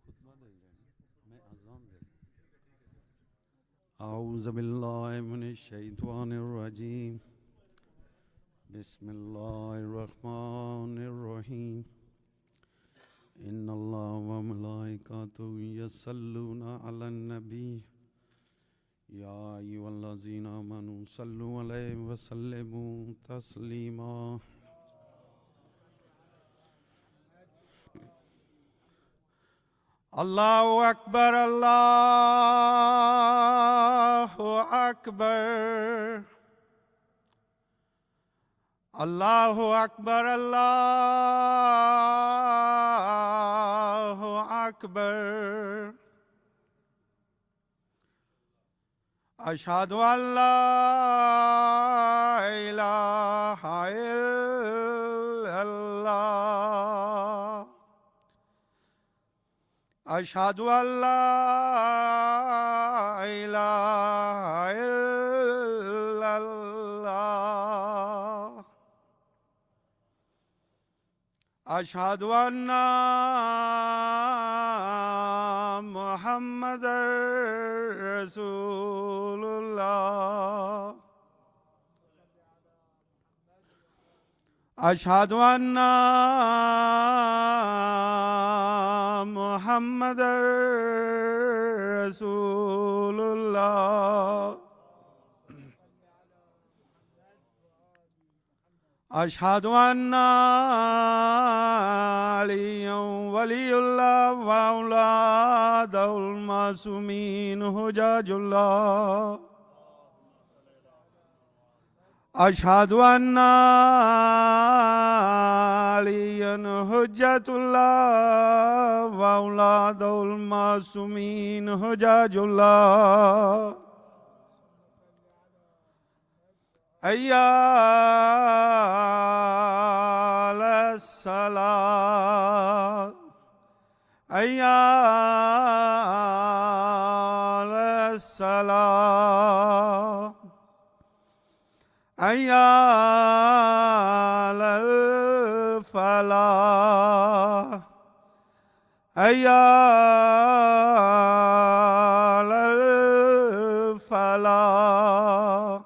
खुतबा दे रहे हैं मैं अज़ान दे अऊज़ु बिल्लाहि मिनश शैतानिर रजीम बिस्मिल्लाहिर रहमानिर रहीम इन्नल्लाहा व मलाइकातुहु यस्सल्लूना अलन नबी या अय्युहल्लज़ीना आमनू सल्लु अलैहि व सल्लिमू तस्लीमा अल्लाहु अकबर अल्लाहु अकबर अल्लाहु अकबर अल्लाहु अकबर अशहदु अल्ला इलाहा इल्लल्लाह अशहदु अल्ला इलाहा इल्लल्लाह अशहदु अन्ना मुहम्मदर रसूलुल्लाह अशहदु अन्ना मुहम्मदर रसूलुल्लाह अशहदु अन्ना अलिय्यन वलियुल्लाह व औलादुल मासूमीन हुजाजुल्लाह अशहदु अन्ना अलिय्यन हुज्जतुल्लाह व औलादुल मासूमीन हुजाजुल्लाह हय्या अलस्सलात हय्या अलस्सलात हय्या अलल फलाह हय्या अलल फलाह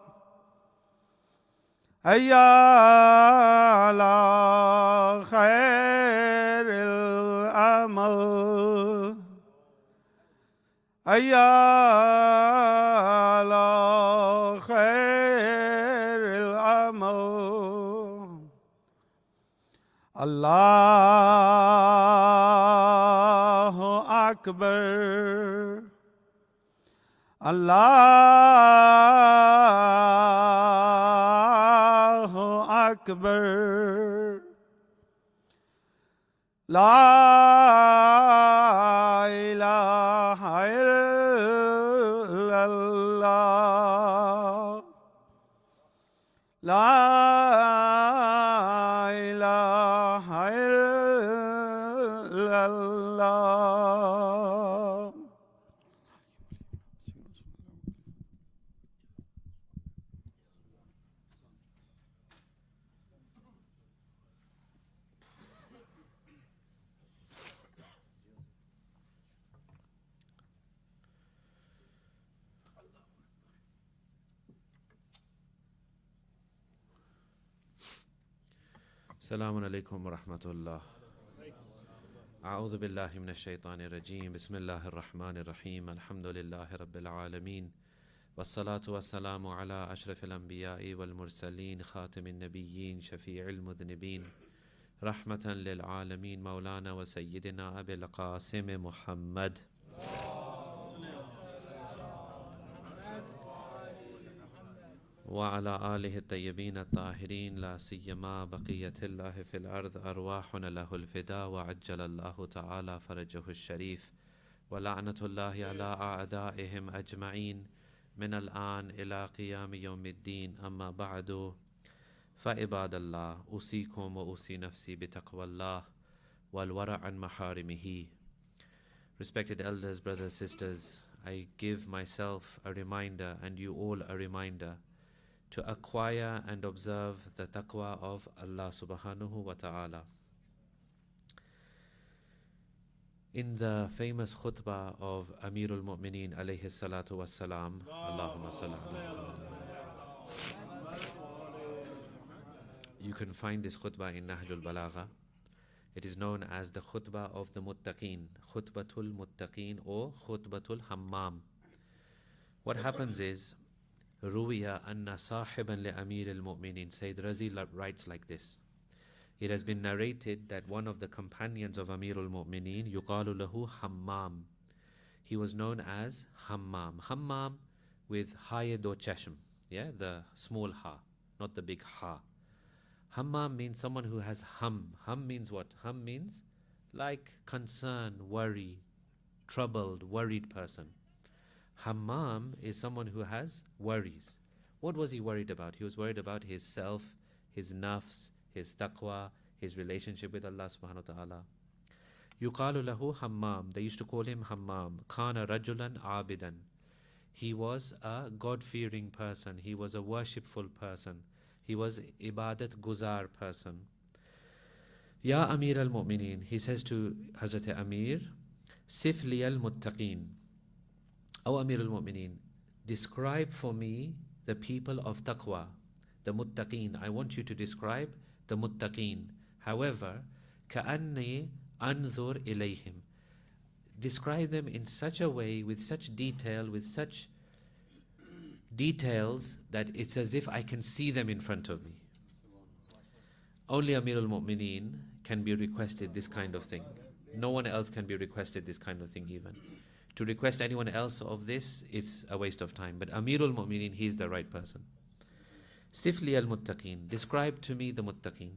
हय्या अला खैरिल अमल हय्या अला खैरिल अमल अल्लाहु अकबर अल्लाहु अकबर ला इलाहा इल्लल्लाह ला इलाहा इल्लल्लाह Assalamu alaikum wa rahmatullah. A'udhu billahi minash shaitanir rajim. Bismillahir rahmanir rahim. Alhamdulillahi rabbil alameen. Wassalatu wassalamu ala ashrafil anbiya'i wal mursaleen. Khatimin nabiyyin. Shafi'il mudhnibin. Rahmatan lil alameen. Maulana wa sayyidina Abil Qasim Muhammad. وعلى آله الطيبين الطاهرين لا سيما بقية الله في الأرض أرواحنا له الفداء وعجل الله تعالى فرجه الشريف ولعنة الله على أعدائهم أجمعين من الآن إلى قيام يوم الدين أما بعد فعباد الله أوصيكم وأوصي نفسي بتقوى الله والورع عن محارمه. Respected elders, brothers, sisters, I give myself a reminder and you all a reminder to acquire and observe the taqwa of Allah subhanahu wa ta'ala. In the famous khutbah of Amirul Mu'mineen alayhi salatu wassalam, Allahumma salli ala you can find this khutbah in Nahjul Balagha. It is known as the khutbah of the Muttaqeen, Khutbatul Muttaqeen or Khutbatul Hammam. What happens is, Ruwiya anna sahiban li Amir al-Mu'mineen, Sayyid Razi writes like this. It has been narrated that one of the companions of Amir al-Mu'mineen, yuqalu lahu Hammam. He was known as Hammam. Hammam with haye do chashm, yeah, the small ha, not the big ha. Hammam means someone who has hum. Hum means what? Hum means like concern, worry, troubled, worried person. Hammam is someone who has worries. What was he worried about? He was worried about his self, his nafs, his taqwa, his relationship with Allah subhanahu wa ta'ala. Yuqalu lahu Hammam. They used to call him Hammam. Kana rajulan abidan. He was a God-fearing person. He was a worshipful person. He was ibadat guzar person. Ya Amir al-Mu'mineen, he says to Hazrat Amir, Sif li al-Muttaqeen. O Amir al-Mu'mineen, describe for me the people of taqwa, the Muttaqeen. I want you to describe the Muttaqeen. However, ka'anni anzur ilayhim. Describe them in such a way, with such detail, with such details that it's as if I can see them in front of me. Only Amir al-Mu'mineen can be requested this kind of thing. No one else can be requested this kind of thing even. To request anyone else of this, it's a waste of time. But Amir al-Mu'mineen, he's the right person. Sifli al-Muttaqeen. Describe to me the Muttaqeen.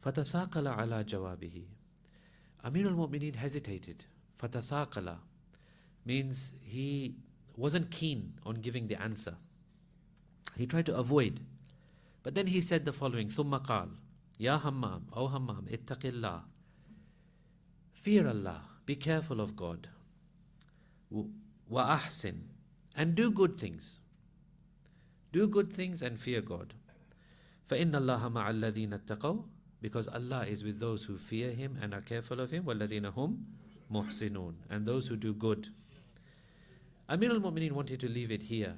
Fatathaqala ala jawabihi. Amir al-Mu'mineen hesitated. Fatathaqala means he wasn't keen on giving the answer. He tried to avoid. But then he said the following, ثُمَّ قَالْ Ya Hammam, O Hammam, ittaqillah. Fear Allah, be careful of God. Wa ahsin, and do good things. Do good things and fear God. فَإِنَّ اللَّهَ مَعَ الَّذِينَ اتَّقَوْا, because Allah is with those who fear Him and are careful of Him. وَالَّذِينَ هُمْ مُحْسِنُونَ, and those who do good. Amir al-Mu'mineen wanted to leave it here,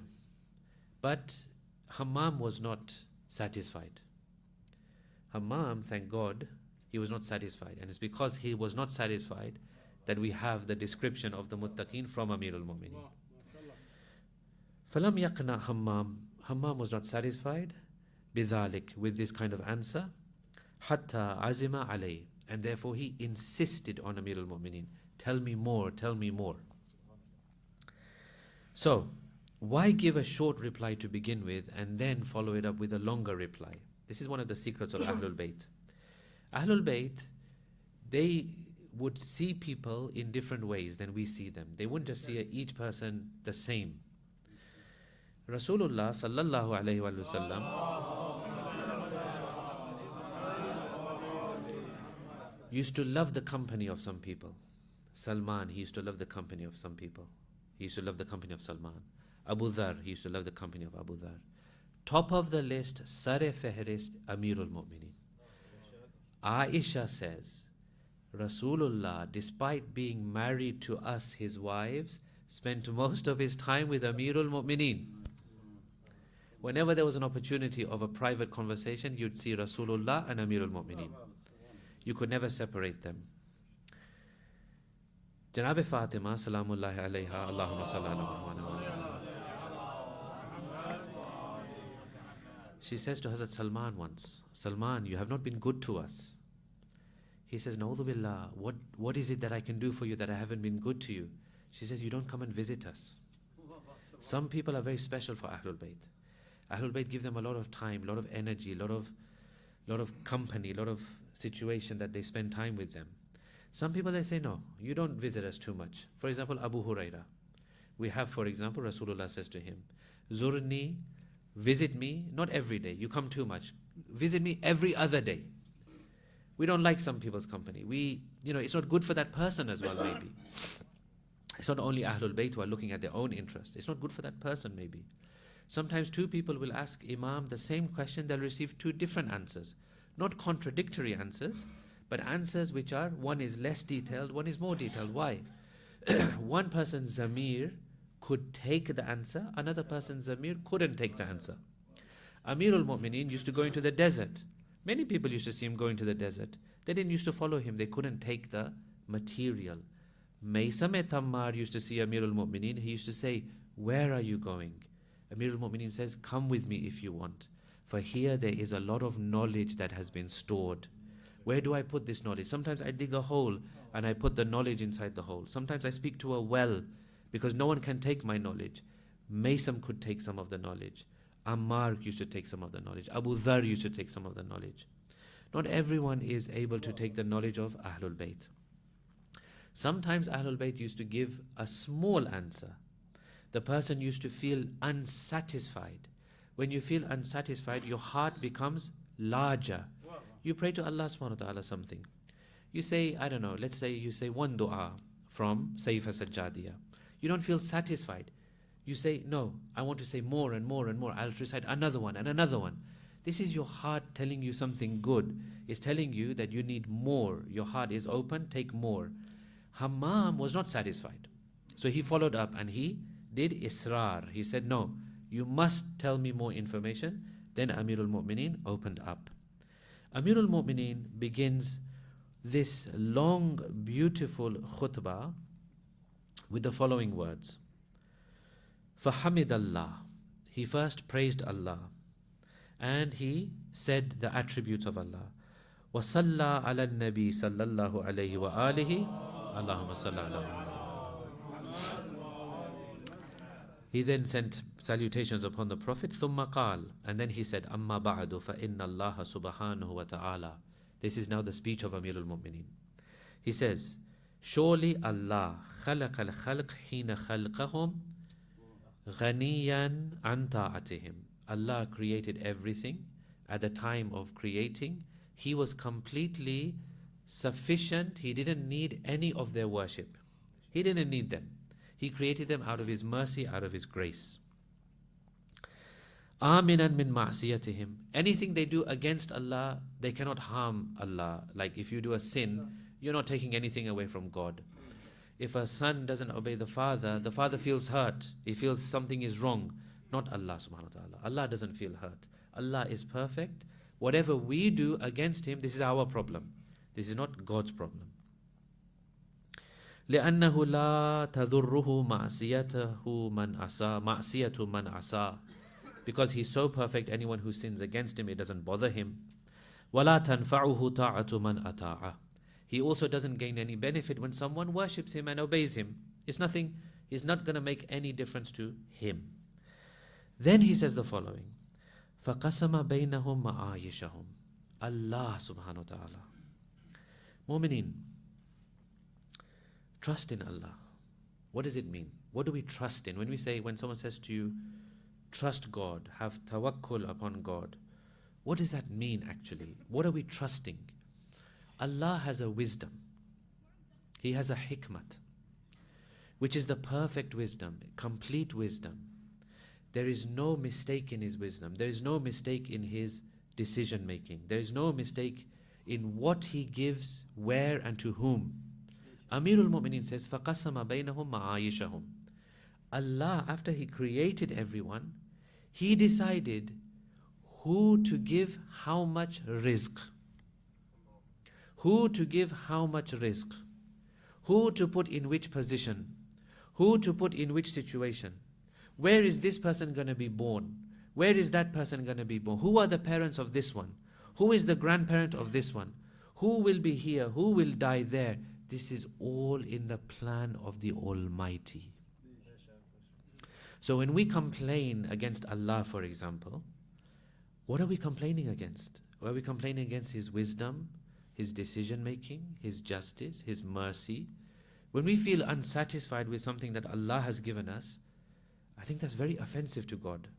but Hammam was not satisfied. Hammam, thank God, he was not satisfied, and it's because he was not satisfied that we have the description of the Muttaqeen from Amir al-Mu'mineen. فَلَمْ يَقْنَعْ Hammam. Hammam was not satisfied بِذَلِكَ, with this kind of answer. حَتَّى عَزِمَ عَلَيْهِ, and therefore he insisted on Amir al-Mu'mineen. Tell me more, tell me more. So, why give a short reply to begin with and then follow it up with a longer reply? This is one of the secrets of Ahlul Bayt. Ahlul Bayt, they would see people in different ways than we see them. They wouldn't just see each person the same. Rasulullah sallallahu alayhi wa sallam used to love the company of some people. Salman, he used to love the company of some people. He used to love the company of Salman. Abu Dhar, he used to love the company of Abu Dhar. Top of the list, Sare Fehrist, Amirul Mu'mineen. Aisha says, Rasulullah, despite being married to us, his wives, spent most of his time with Amirul Mu'mineen. Whenever there was an opportunity of a private conversation, you'd see Rasulullah and Amirul Mu'mineen. You could never separate them. Janab Fatima, salamullahi alayha, Allahumma salli ala Muhammad. She says to Hazrat Salman once, Salman, you have not been good to us. He says, Na'udhu billah, what is it that I can do for you that I haven't been good to you? She says, you don't come and visit us. Some people are very special for Ahlul Bayt. Ahlul Bayt give them a lot of time, a lot of energy, a lot of company, a lot of situation that they spend time with them. Some people, they say, no, you don't visit us too much. For example, Abu Huraira. We have, for example, Rasulullah says to him, Zurni, visit me, not every day, you come too much. Visit me every other day. We don't like some people's company. It's not good for that person as well, maybe. It's not only Ahlul Bayt who are looking at their own interest. It's not good for that person, maybe. Sometimes two people will ask Imam the same question, they'll receive two different answers. Not contradictory answers, But answers which are, one is less detailed, one is more detailed. Why? One person's zamir could take the answer, another person's zamir couldn't take the answer. Amirul Mu'mineen used to go into the desert. Many people used to see him go into the desert. They didn't used to follow him. They couldn't take the material. Maysam Tammar used to see Amirul Mu'mineen. He used to say, where are you going? Amirul Mu'mineen says, come with me if you want. For here there is a lot of knowledge that has been stored. Where do I put this knowledge? Sometimes I dig a hole and I put the knowledge inside the hole. Sometimes I speak to a well because no one can take my knowledge. Maysam could take some of the knowledge. Ammar used to take some of the knowledge. Abu Dhar used to take some of the knowledge. Not everyone is able to take the knowledge of Ahlul Bayt. Sometimes Ahlul Bayt used to give a small answer. The person used to feel unsatisfied. When you feel unsatisfied, your heart becomes larger. You pray to Allah subhanahu wa ta'ala something. You say, I don't know, let's say you say one dua from Sayfa Sajjadiyah. You don't feel satisfied. You say, no, I want to say more and more and more. I'll recite another one and another one. This is your heart telling you something good. It's telling you that you need more. Your heart is open, take more. Hammam was not satisfied. So he followed up and he did israr. He said, no, you must tell me more information. Then Amirul Mu'mineen opened up. Amirul Mu'mineen begins this long, beautiful khutbah with the following words. فَحَمِدَ اللَّهِ. He first praised Allah and he said the attributes of Allah. وَصَلَّى عَلَى النَّبِي صَلَّى اللَّهُ عَلَيْهِ وَآلِهِ اللَّهُمَّ صَلَّ عَلَى مُحَمَّدٍ. He then sent salutations upon the Prophet. ثُمَّ قَالَ. And then he said, أَمَّا بَعْدُ فَإِنَّ اللَّهَ سُبْحَانَهُ وَتَعَالَى. This is now the speech of Amirul Mu'mineen. He says, surely Allah خَلَقَ الْخَلْقِ حِينَ خَلْقَهُمْ غَنِيًّا عَنْ طَاعَتِهِمْ. Allah created everything. At the time of creating, He was completely sufficient. He didn't need any of their worship. He didn't need them. He created them out of His mercy, out of His grace. آمِنًا مِنْ مَعْصِيَتِهِمْ. Anything they do against Allah, they cannot harm Allah. Like if you do a sin, you're not taking anything away from God. If a son doesn't obey the father feels hurt. He feels something is wrong. Not Allah subhanahu wa ta'ala. Allah doesn't feel hurt. Allah is perfect. Whatever we do against Him, this is our problem. This is not God's problem. لأنه لا تضره معصيته من عصى معصية من عصى. Because He's so perfect, anyone who sins against Him, it doesn't bother Him. ولا تنفعه طاعة من أطاعه. He also doesn't gain any benefit when someone worships Him and obeys Him. It's nothing. He's not going to make any difference to Him. Then he says the following. فَقَسَمَ بَيْنَهُمْ مَعَايِشَهُمْ. Allah subhanahu wa ta'ala. Mu'mineen, trust in Allah. What does it mean? What do we trust in? When someone says to you, trust God, have tawakkul upon God, what does that mean actually? What are we trusting? Allah has a wisdom. He has a hikmat, which is the perfect wisdom, complete wisdom. There is no mistake in His wisdom. There is no mistake in His decision making. There is no mistake in what He gives, where and to whom. Amirul Mu'mineen says, فَقَسَمَ بَيْنَهُمْ مَعَايِشَهُمْ. Allah, after He created everyone, He decided who to give how much rizq. Who to give how much rizq. Who to put in which position. Who to put in which situation. Where is this person going to be born? Where is that person going to be born? Who are the parents of this one? Who is the grandparent of this one? Who will be here? Who will die there? This is all in the plan of the Almighty. So when we complain against Allah, for example, what are we complaining against? Are we complaining against His wisdom, His decision making, His justice, His mercy? When we feel unsatisfied with something that Allah has given us, I think that's very offensive to God.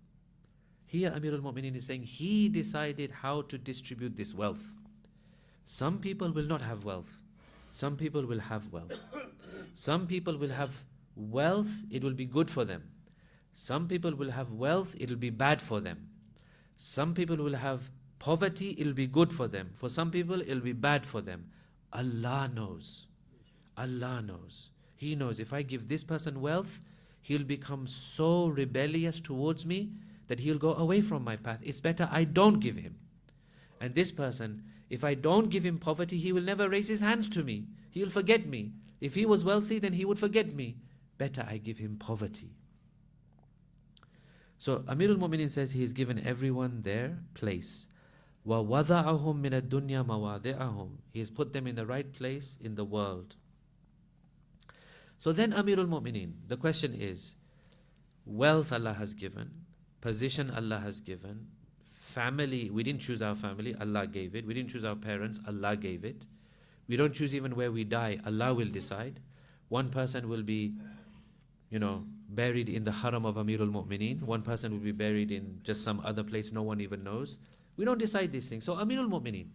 Here Amirul Mu'mineen is saying He decided how to distribute this wealth. Some people will not have wealth. Some people will have wealth. Some people will have wealth, it will be good for them. Some people will have wealth, it will be bad for them. Some people will have poverty, it will be good for them. For some people, it will be bad for them. Allah knows. Allah knows. He knows if I give this person wealth, he'll become so rebellious towards me that he'll go away from my path. It's better I don't give him. And this person, if I don't give him poverty, he will never raise his hands to me. He'll forget me. If he was wealthy, then he would forget me. Better I give him poverty. So Amirul Mu'mineen says he has given everyone their place. وَوَضَعَهُمْ مِنَ الدُّنْيَا مَوَاضِعَهُمْ. He has put them in the right place in the world. So then Amirul Mu'mineen, the question is, wealth Allah has given, position Allah has given, family, we didn't choose our family, Allah gave it. We didn't choose our parents, Allah gave it. We don't choose even where we die, Allah will decide. One person will be, buried in the haram of Amirul Mu'mineen. One person will be buried in just some other place no one even knows. We don't decide these things. So Amirul Mu'mineen,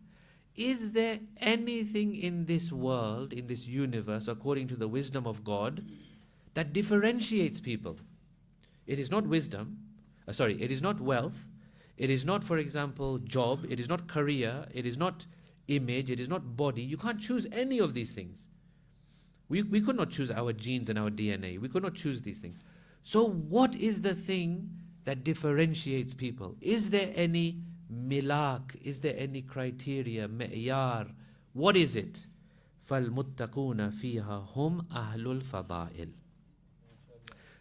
is there anything in this world, in this universe, according to the wisdom of God, that differentiates people? It is not wisdom, it is not wealth, it is not, for example, job, it is not career, it is not image, it is not body. You can't choose any of these things. We could not choose our genes and our DNA. We could not choose these things. So what is the thing that differentiates people? Is there any milak? Is there any criteria, me'yar? What is it? فَالْمُتَّقُونَ فِيهَا هُمْ أَهْلُ الْفَضَائِلِ.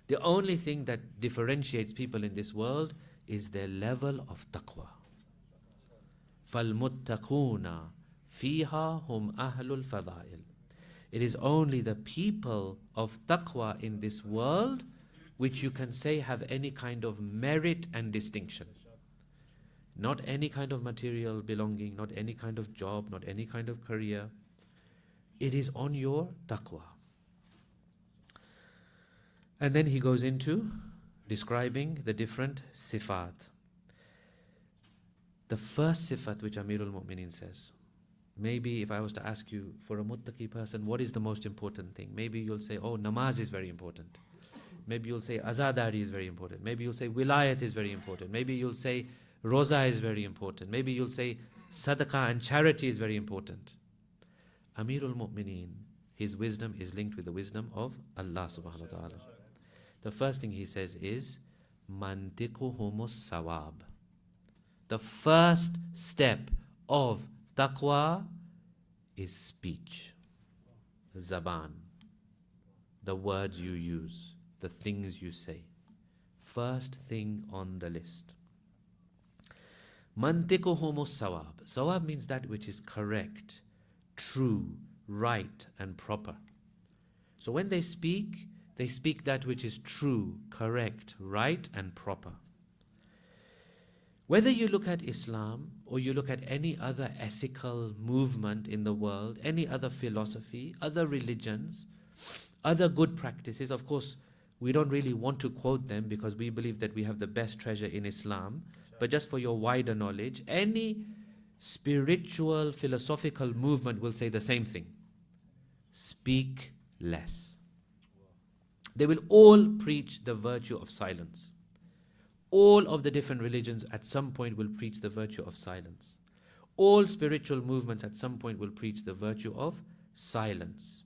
The only thing that differentiates people in this world is their level of taqwa. فَالْمُتَّقُونَ فِيهَا هُمْ أَهْلُ الْفَضَائِلِ. It is only the people of taqwa in this world which you can say have any kind of merit and distinction. Not any kind of material belonging, not any kind of job, not any kind of career. It is on your taqwa. And then he goes into describing the different sifat. The first sifat which Amirul Mu'mineen says, maybe if I was to ask you, for a muttaqi person, what is the most important thing? Maybe you'll say, namaz is very important. Maybe you'll say azadari is very important. Maybe you'll say wilayat is very important. Maybe you'll say roza is very important. Maybe you'll say sadaqah and charity is very important. Amirul Mu'mineen, his wisdom is linked with the wisdom of Allah subhanahu wa ta'ala. The first thing he says is mantiquhumus sawab. The first step of taqwa is speech, zaban, the words you use, the things you say. First thing on the list. Mantiquhumus sawab. Sawab means that which is correct, true, right, and proper. So when they speak that which is true, correct, right, and proper. Whether you look at Islam or you look at any other ethical movement in the world, any other philosophy, other religions, other good practices, of course, we don't really want to quote them because we believe that we have the best treasure in Islam. But just for your wider knowledge, any spiritual, philosophical movement will say the same thing. Speak less. They will all preach the virtue of silence. All of the different religions at some point will preach the virtue of silence. All spiritual movements at some point will preach the virtue of silence.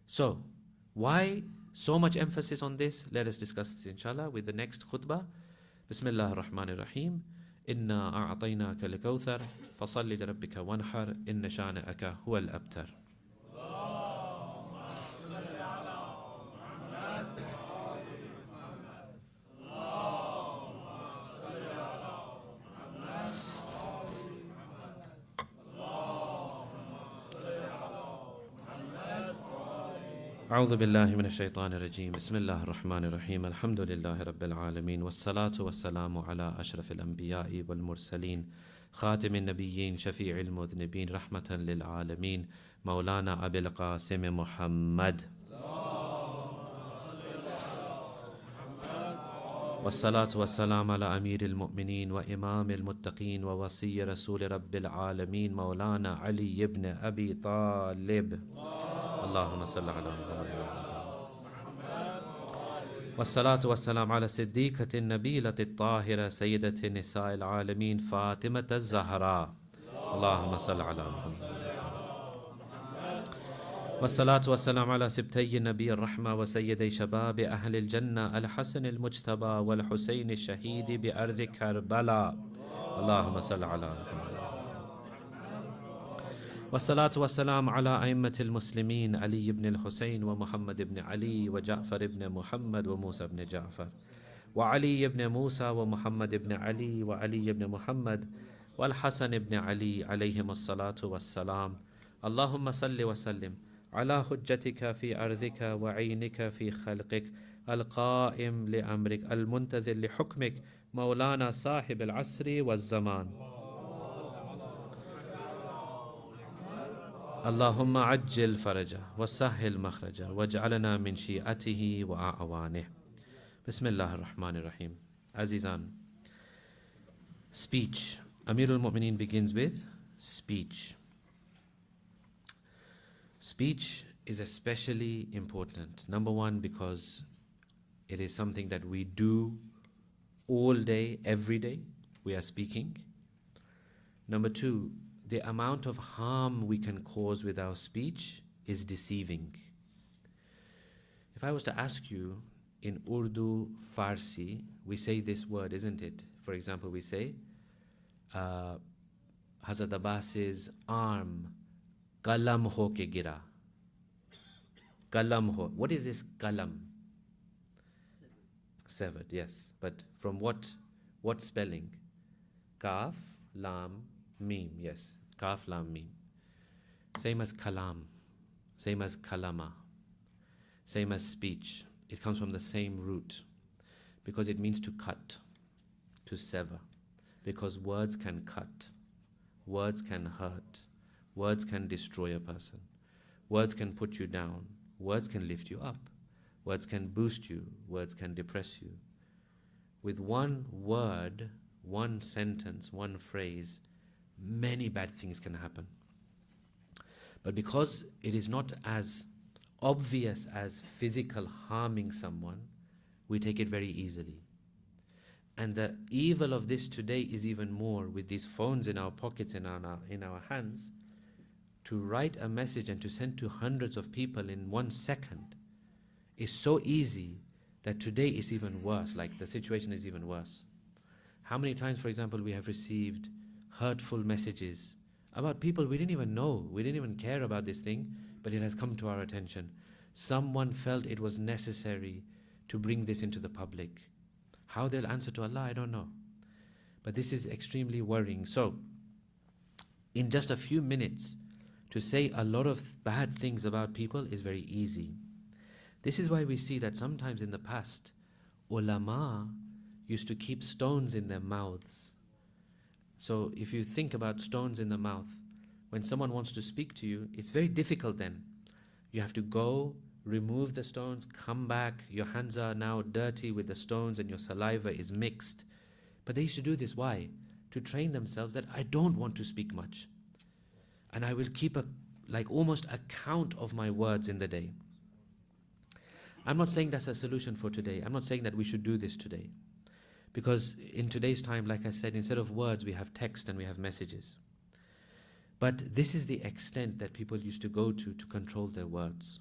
So, why so much emphasis on this? Let us discuss this inshallah with the next khutbah. Bismillah ar-Rahman ar-Rahim. Inna a'ataynaka al-kawthar fasalli li rabbika wanhar inna sha'na'aka huwa al-abtar. أعوذ بالله من الشيطان الرجيم بسم الله الرحمن الرحيم الحمد لله رب العالمين والصلاة والسلام على أشرف الأنبياء والمرسلين خاتم النبيين شفيع المذنبين رحمة للعالمين مولانا أبي القاسم محمد والصلاة والسلام على أمير المؤمنين وإمام المتقين ووصي رسول رب العالمين مولانا علي بن أبي طالب اللهم صل على محمد والصلاة والسلام على صديقة النبيلة الطاهرة سيدة نساء العالمين فاطمة الزهراء اللهم صل على محمد والصلاة والسلام على سبتي النبي الرحمة وسيدي شباب أهل الجنة الحسن المجتبى والحسين الشهيد بأرض كربلاء اللهم صل على محمد. والصلاة والسلام على أئمة المسلمين علي بن الحسين ومحمد بن علي وجعفر بن محمد وموسى بن جعفر وعلي بن موسى ومحمد بن علي وعلي بن محمد والحسن بن علي عليهم الصلاة والسلام. اللهم صل وسلم على حجتك في أرضك وعينك في خلقك القائم لأمرك المنتظر لحكمك مولانا صاحب العصر والزمان. اللهم عجل فرجه وسهل مخرجه واجعلنا من شيعته وأعوانه. بسم الله الرحمن الرحيم. Azizan, speech. Amirul Mu'mineen begins with speech. Speech is especially important. Number one, because it is something that we do all day, every day. We are speaking. Number two, the amount of harm we can cause with our speech is deceiving. If I was to ask you, in Urdu, Farsi, we say this word, isn't it? For example, we say, Hazrat Abbas's arm, kalam ho ke gira. Kalam ho. What is this kalam? Severed, yes. But from what spelling? Kaf, lam, mim, yes. Kaf, lam, mim. Same as kalam. Same as kalama. Same as speech. It comes from the same root. Because it means to cut, to sever. Because words can cut. Words can hurt. Words can destroy a person. Words can put you down. Words can lift you up. Words can boost you. Words can depress you. With one word, one sentence, one phrase, many bad things can happen. But because it is not as obvious as physical harming someone, we take it very easily. And the evil of this today is even more with these phones in our pockets and in our hands. To write a message and to send to hundreds of people in 1 second is so easy that today is even worse, like the situation is even worse. How many times, for example, we have received hurtful messages about people we didn't even know, we didn't even care about this thing, but it has come to our attention. Someone felt it was necessary to bring this into the public. How they'll answer to Allah, I don't know. But this is extremely worrying. So, in just a few minutes, to say a lot of bad things about people is very easy. This is why we see that sometimes in the past, ulama used to keep stones in their mouths. So if you think about stones in the mouth, when someone wants to speak to you, it's very difficult then. You have to go, remove the stones, come back, your hands are now dirty with the stones and your saliva is mixed. But they used to do this, why? To train themselves that I don't want to speak much. And I will keep almost a count of my words in the day. I'm not saying that's a solution for today. I'm not saying that we should do this today. Because in today's time, like I said, instead of words, we have text and we have messages. But this is the extent that people used to go to control their words.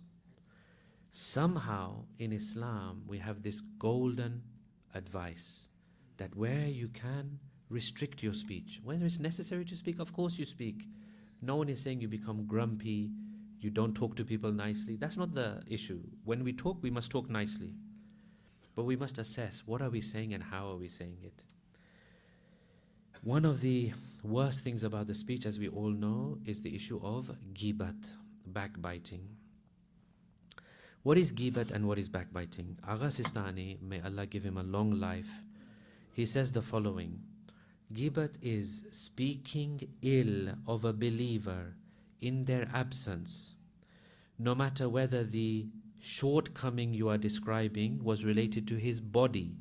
Somehow in Islam, we have this golden advice that where you can, restrict your speech. Whether it's necessary to speak, of course you speak. No one is saying you become grumpy, you don't talk to people nicely. That's not the issue. When we talk, we must talk nicely. But we must assess what are we saying and how are we saying it. One of the worst things about the speech, as we all know, is the issue of ghibat, backbiting. What is ghibat and what is backbiting? Agha Sistani, may Allah give him a long life, he says the following: Ghibat is speaking ill of a believer in their absence, no matter whether the shortcoming you are describing was related to his body,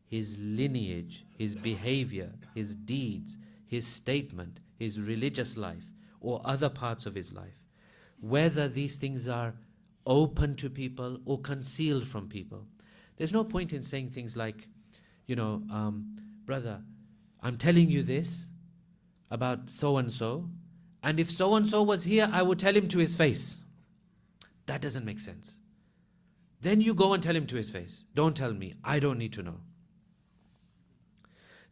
his lineage, his behavior, his deeds, his statement, his religious life, or other parts of his life. Whether these things are open to people or concealed from people. There's no point in saying things like, brother, I'm telling you this about so-and-so, and if so-and-so was here, I would tell him to his face. That doesn't make sense. Then you go and tell him to his face. Don't tell me. I don't need to know.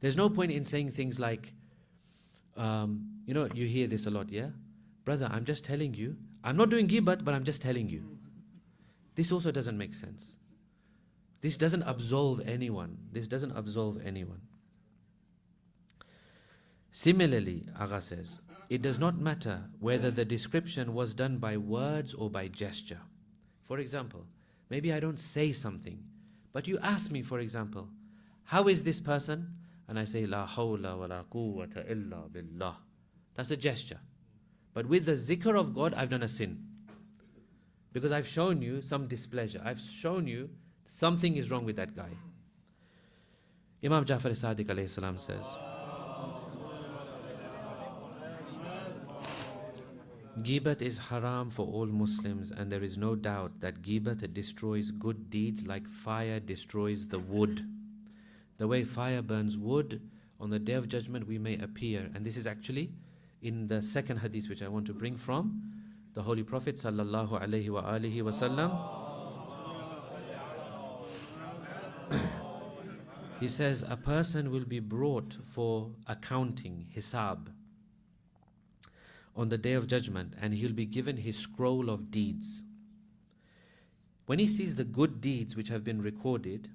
There's no point in saying things like, you hear this a lot, yeah? Brother, I'm just telling you. I'm not doing ghibat, but I'm just telling you. This also doesn't make sense. This doesn't absolve anyone. This doesn't absolve anyone. Similarly, Agha says, it does not matter whether the description was done by words or by gesture. For example, maybe I don't say something, but you ask me, for example, how is this person? And I say, La hawla wa la quwwata illa billah. That's a gesture. But with the zikr of God, I've done a sin. Because I've shown you some displeasure. I've shown you something is wrong with that guy. Imam Ja'far Sadiq alayhi salam says, Ghibat is haram for all Muslims, and there is no doubt that Ghibat destroys good deeds like fire destroys the wood. The way fire burns wood, on the Day of Judgment we may appear. And this is actually in the second hadith which I want to bring from the Holy Prophet sallallahu alaihi wa alihi wasallam. He says, a person will be brought for accounting, hisab, on the Day of Judgment, and he'll be given his scroll of deeds. When he sees the good deeds which have been recorded,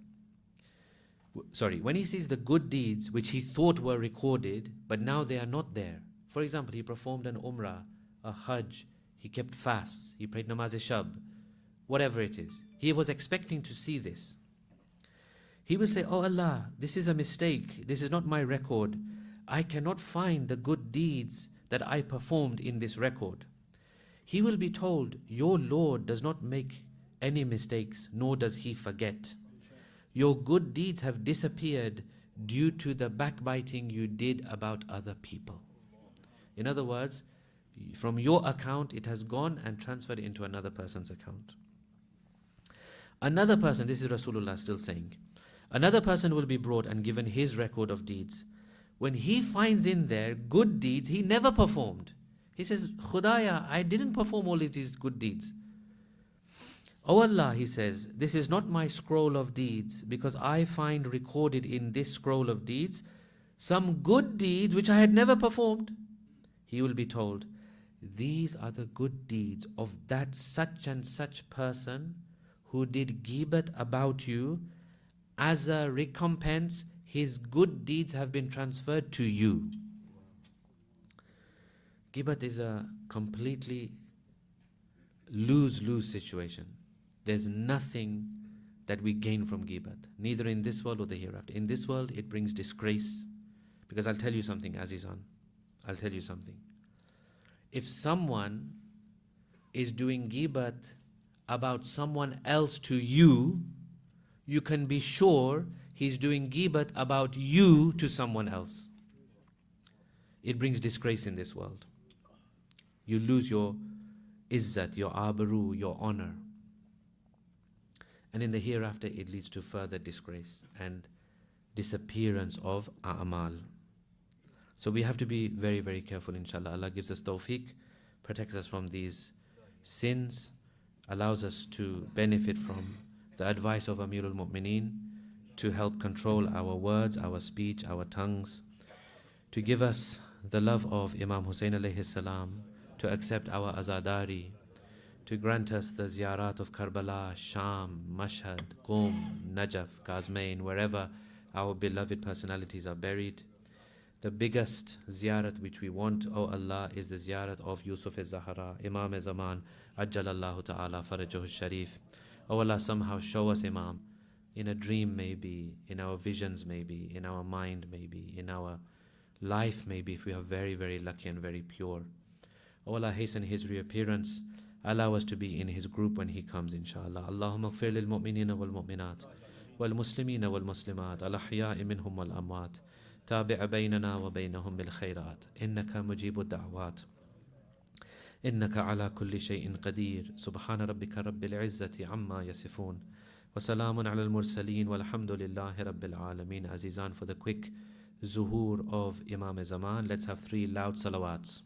when he sees the good deeds which he thought were recorded, but now they are not there. For example, he performed an umrah, a hajj, he kept fasts, he prayed namaz-e-shab, whatever it is. He was expecting to see this. He will say, oh Allah, this is a mistake, this is not my record. I cannot find the good deeds that I performed in this record. He will be told, your Lord does not make any mistakes, nor does he forget. Your good deeds have disappeared due to the backbiting you did about other people. In other words, from your account it has gone and transferred into another person's account. Another person, this is Rasulullah still saying, another person will be brought and given his record of deeds. When he finds in there good deeds he never performed, he says, Khudaya, I didn't perform all of these good deeds. Oh Allah, he says, this is not my scroll of deeds, because I find recorded in this scroll of deeds some good deeds which I had never performed. He will be told, these are the good deeds of that such and such person who did ghibat about you. As a recompense, his good deeds have been transferred to you. Ghibat is a completely lose-lose situation. There's nothing that we gain from ghibat, neither in this world or the hereafter. In this world, it brings disgrace. Because I'll tell you something, Azizan. I'll tell you something. If someone is doing ghibat about someone else to you, you can be sure he's doing ghibat about you to someone else. It brings disgrace in this world. You lose your izzat, your abaru, your honor. And in the hereafter, it leads to further disgrace and disappearance of a'mal. So we have to be very, very careful, inshallah. Allah gives us tawfiq, protects us from these sins, allows us to benefit from the advice of Amirul Mu'mineen, to help control our words, our speech, our tongues, to give us the love of Imam Hussein alayhi salam, to accept our azadari, to grant us the ziyarat of Karbala, Sham, Mashhad, Qom, Najaf, Kazmain, wherever our beloved personalities are buried. The biggest ziyarat which we want, O Allah, is the ziyarat of Yusuf Al-Zahra, Imam Zaman, Ajjalallahu Ta'ala Farajahu Sharif. O Allah, somehow show us Imam, in a dream maybe, in our visions maybe, in our mind maybe, in our life maybe, if we are very, very lucky and very pure. O Allah, hasten his reappearance. Allow us to be in his group when he comes, inshallah. Allahumma gfir lil mu'minina wal mu'minat wal muslimina wal muslimat al ahya'i minhum wal amwat tabi' baynana wa baynahum bil khairat innaka mujibu da'wat innaka ala kulli shay'in qadir subhana rabbika rabbil izzati amma yasifun wa salamun ala al mursaleen walhamdulillahi rabbil alameen. Azizan, for the quick zuhur of Imam Zaman, let's have 3 loud salawats.